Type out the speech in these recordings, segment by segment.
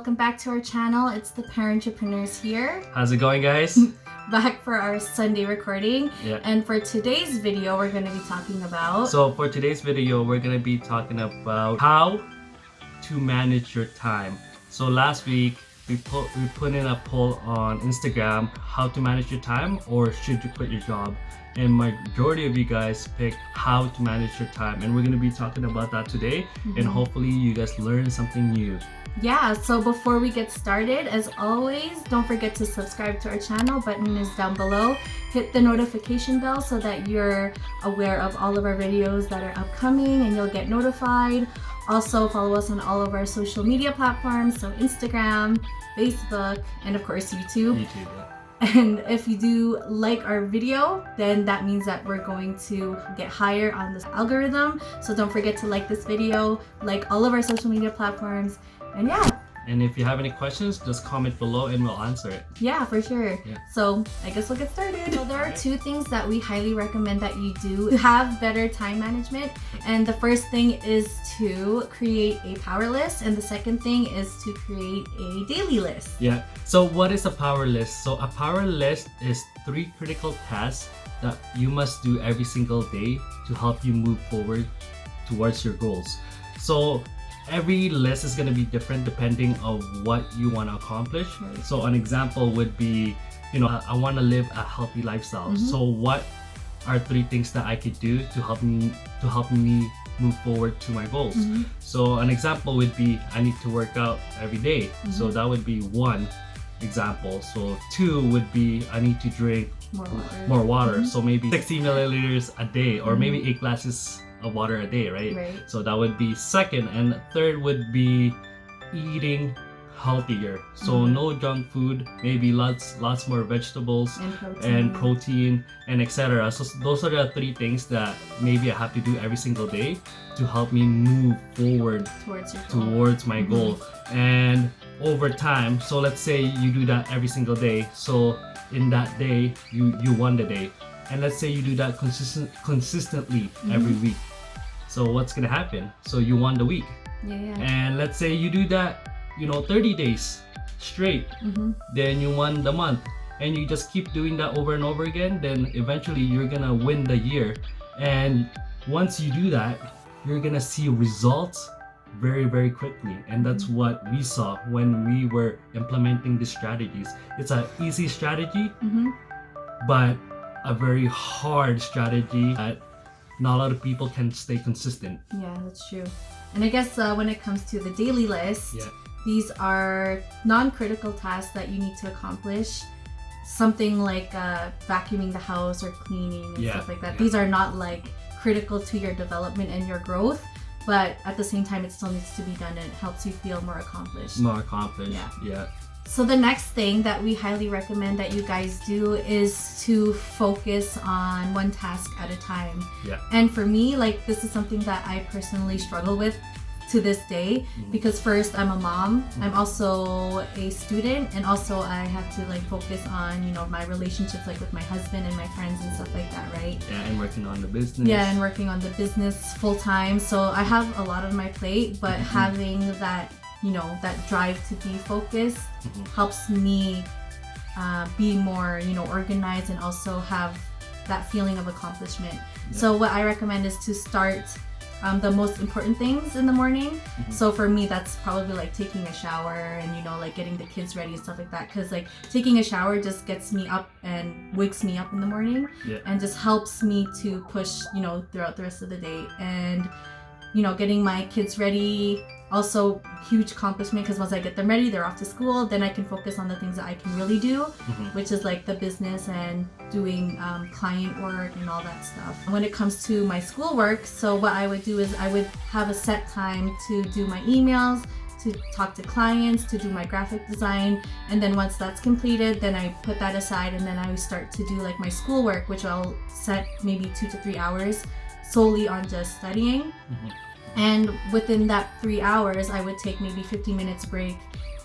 Welcome back to our channel. It's the Parentrepreneurs here. How's it going, guys? Back for our Sunday recording. Yeah. And for today's video, we're going to be talking about... So for today's video, we're going to be talking about how to manage your time. So last week, we put in a poll on Instagram, how to manage your time or should you quit your job? And majority of you guys picked how to manage your time. And we're going to be talking about that today. And hopefully you guys learn something new. Yeah, so before we get started, as always, don't forget to subscribe to our channel. Button is down below. Hit the notification bell so that you're aware of all of our videos that are upcoming and you'll get notified. Also, follow us on all of our social media platforms, so Instagram, Facebook, and of course YouTube. Yeah. And if you do like our video, then that means that we're going to get higher on this algorithm. So don't forget to like this video, like all of our social media platforms, and yeah. And if you have any questions, just comment below and we'll answer it. Yeah, for sure. Yeah. So I guess we'll get started. So there are two things that we highly recommend that you do to have better time management. And the first thing is to create a power list. And the second thing is to create a daily list. Yeah. So what is a power list? So a power list is 3 critical tasks that you must do every single day to help you move forward towards your goals. So every list is going to be different depending on what you want to accomplish. Right. So an example would be, I want to live a healthy lifestyle. So what are 3 things that I could do to help me move forward to my goals? So an example would be I need to work out every day. So that would be one example. So 2 would be I need to drink more water. So maybe 60 milliliters a day or maybe 8 glasses of water a day, right? So that would be second. And third would be eating healthier. So no junk food, maybe lots more vegetables and protein and etc. So those are the 3 things that maybe I have to do every single day to help me move forward towards my goal. And over time, so let's say you do that every single day. So in that day, you won the day. And let's say you do that consistently every week. So what's gonna happen? So you won the week. Yeah. And let's say you do that, 30 days straight. Then you won the month. And you just keep doing that over and over again. Then eventually you're gonna win the year. And once you do that, you're gonna see results very, very quickly. And that's what we saw when we were implementing these strategies. It's an easy strategy, but a very hard strategy that not a lot of people can stay consistent. Yeah, that's true. And I guess when it comes to the daily list, these are non-critical tasks that you need to accomplish. Something like vacuuming the house or cleaning and stuff like that. These are not like critical to your development and your growth, but at the same time it still needs to be done and it helps you feel more accomplished. Yeah. So the next thing that we highly recommend that you guys do is to focus on one task at a time. And for me, like, this is something that I personally struggle with to this day, because first, I'm a mom, I'm also a student, and also I have to like focus on, my relationships like with my husband and my friends and stuff like that, right? Yeah, and working on the business. Yeah, and working on the business full time. So I have a lot on my plate, but having that that drive to be focused helps me be more, organized and also have that feeling of accomplishment. So what I recommend is to start the most important things in the morning. So for me, that's probably like taking a shower and, like getting the kids ready and stuff like that. Cause like taking a shower just gets me up and wakes me up in the morning and just helps me to push, throughout the rest of the day. And, getting my kids ready, also huge accomplishment, because once I get them ready, they're off to school, then I can focus on the things that I can really do, which is like the business and doing client work and all that stuff. When it comes to my schoolwork, so what I would do is I would have a set time to do my emails, to talk to clients, to do my graphic design, and then once that's completed, then I put that aside and then I would start to do like my schoolwork, which I'll set maybe 2 to 3 hours solely on just studying. And within that 3 hours, I would take maybe 15 minutes break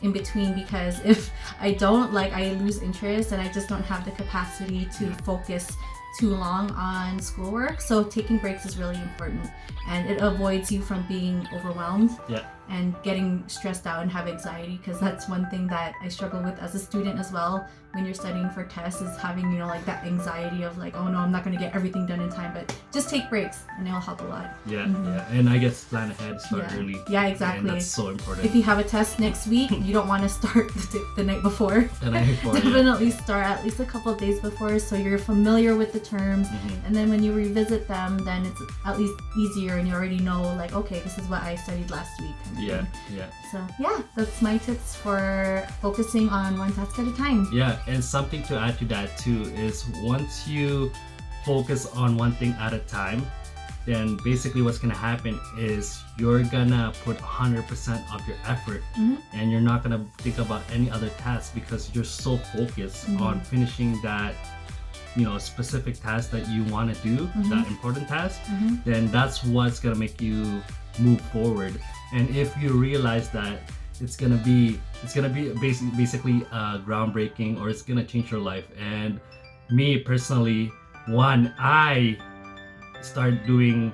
in between, because if I don't, like, I lose interest and I just don't have the capacity to focus too long on schoolwork. So taking breaks is really important and it avoids you from being overwhelmed. and getting stressed out and have anxiety, because that's one thing that I struggle with as a student as well. When you're studying for tests, is having, you know, like that anxiety of like, oh no, I'm not going to get everything done in time. But just take breaks and it'll help a lot. Yeah, and I guess plan ahead, start early. Yeah, exactly. And that's so important. If you have a test next week, you don't want to start the night before. Definitely start at least a couple of days before, so you're familiar with the terms. And then when you revisit them, then it's at least easier, and you already know like, okay, this is what I studied last week. Yeah. So yeah, that's my tips for focusing on one task at a time. Yeah, and something to add to that too is once you focus on one thing at a time, then basically what's gonna happen is you're gonna put 100% of your effort, and you're not gonna think about any other tasks because you're so focused on finishing that, you know, specific task that you want to do, that important task. Then that's what's gonna make you move forward. And if you realize that it's gonna be basically groundbreaking, or it's gonna change your life. And me personally, when I start doing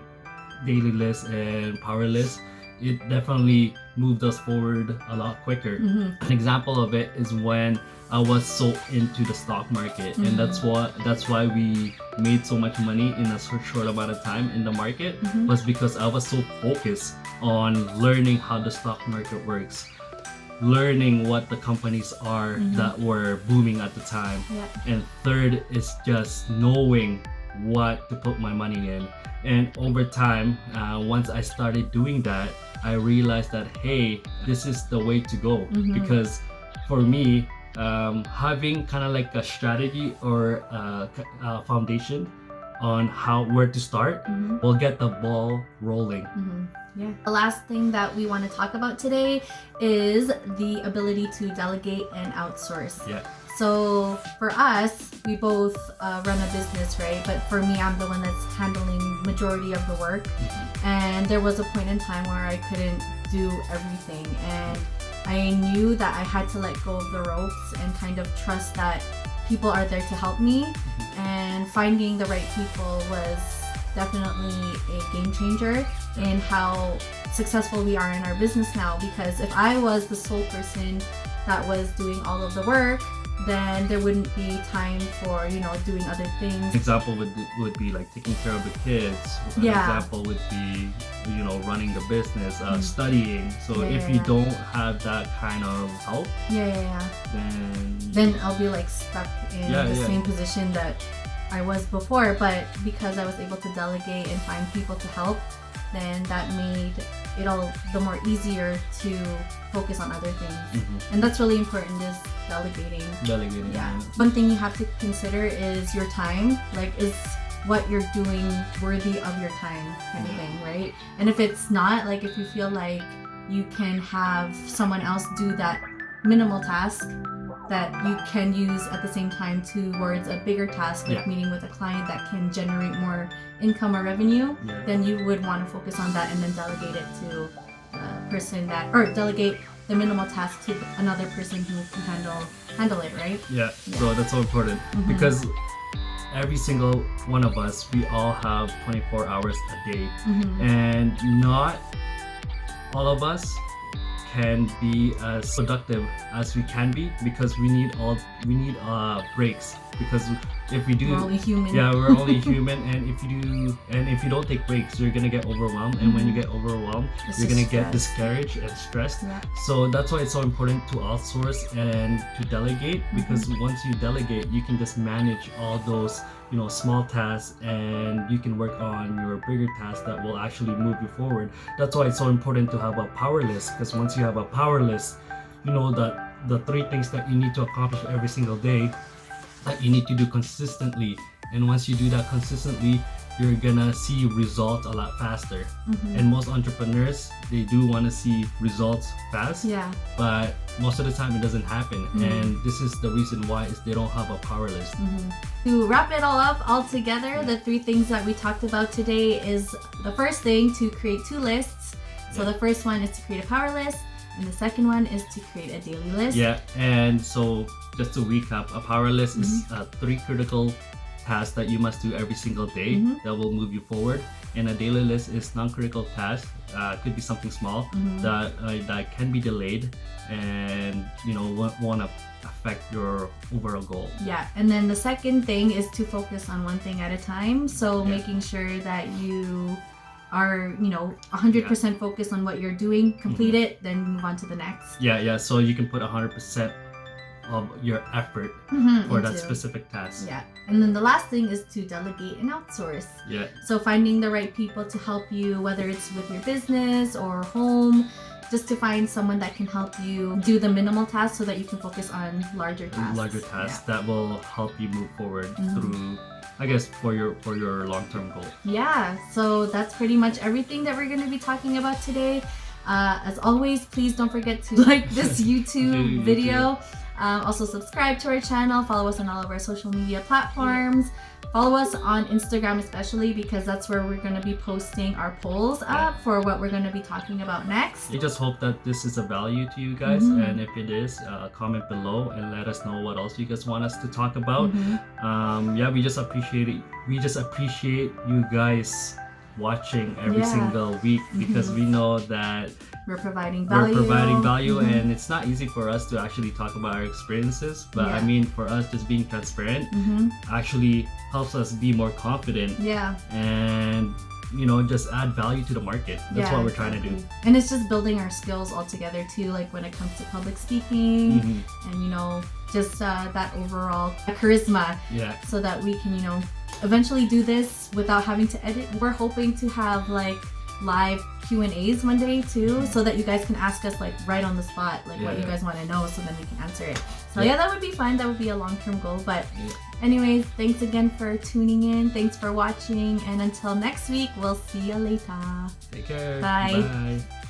daily lists and power lists, it definitely moved us forward a lot quicker. An example of it is when I was so into the stock market, and that's why we made so much money in a short amount of time in the market, was because I was so focused on learning how the stock market works, learning what the companies are that were booming at the time. And third is just knowing what to put my money in. And over time, once I started doing that, I realized that, hey, this is the way to go. Because for me, having kind of like a strategy or a foundation on where to start will get the ball rolling. Yeah. The last thing that we want to talk about today is the ability to delegate and outsource. Yeah. So for us, we both run a business, right? But for me, I'm the one that's handling majority of the work. And there was a point in time where I couldn't do everything, and I knew that I had to let go of the ropes and kind of trust that people are there to help me. And finding the right people was definitely a game changer in how successful we are in our business now. Because if I was the sole person that was doing all of the work, then there wouldn't be time for, you know, doing other things. An example would be like taking care of the kids. An example would be, you know, running the business, studying. So if you don't have that kind of help, then I'll be like stuck in the same position that I was before. But because I was able to delegate and find people to help, then that made it all the more easier to focus on other things. And that's really important, is delegating. Yeah. One thing you have to consider is your time. Like, is what you're doing worthy of your time, kind of thing, right? And if it's not, like if you feel like you can have someone else do that minimal task that you can use at the same time towards a bigger task, like meeting with a client that can generate more income or revenue, then you would want to focus on that and then delegate it to a person or delegate the minimal task to another person who can handle it, right? So that's so important, because every single one of us, we all have 24 hours a day, and not all of us can be as productive as we can be, because we need breaks, because if we do, we're only human. We're only human, and if you don't take breaks, you're gonna get overwhelmed, and when you get overwhelmed, you're gonna get discouraged and stressed. So that's why it's so important to outsource and to delegate, because once you delegate, you can just manage all those, you know, small tasks, and you can work on your bigger tasks that will actually move you forward. That's why it's so important to have a power list, because once you have a power list, you know that the 3 things that you need to accomplish every single day that you need to do consistently. And once you do that consistently, you're gonna see results a lot faster. And most entrepreneurs, they do want to see results fast, but most of the time it doesn't happen. And this is the reason why, is they don't have a power list. To wrap it all together, the 3 things that we talked about today is, the first thing, to create 2 lists. So the first one is to create a power list, and the second one is to create a daily list. And so just to recap, a power list is 3 critical tasks that you must do every single day that will move you forward. And a daily list is non-critical tasks. Could be something small that can be delayed, and won't affect your overall goal. Yeah, and then the second thing is to focus on one thing at a time. So making sure that you are 100% focused on what you're doing, complete it, then move on to the next. Yeah. So you can put 100% of your effort for that specific task. Yeah, and then the last thing is to delegate and outsource. Yeah. So finding the right people to help you, whether it's with your business or home, just to find someone that can help you do the minimal tasks so that you can focus on larger tasks. That will help you move forward through, I guess, for your long-term goal. Yeah, so that's pretty much everything that we're going to be talking about today. As always, please don't forget to like this YouTube video. Also subscribe to our channel, follow us on all of our social media platforms. Follow us on Instagram especially, because that's where we're going to be posting our polls up for what we're going to be talking about next. We just hope that this is a value to you guys, and if it is, comment below and let us know what else you guys want us to talk about. We just appreciate it. We just appreciate you guys watching every single week, because we know that we're providing value, and it's not easy for us to actually talk about our experiences, but I mean, for us, just being transparent actually helps us be more confident, and just add value to the market. That's what we're trying to do. And it's just building our skills all together too, like when it comes to public speaking and just that overall charisma, so that we can eventually do this without having to edit. We're hoping to have like live Q&As one day too, so that you guys can ask us like right on the spot, like what you guys want to know, so then we can answer it. So that would be fun. That would be a long-term goal. But anyways, thanks again for tuning in. Thanks for watching, and until next week, we'll see you later. Take care. Bye. Bye.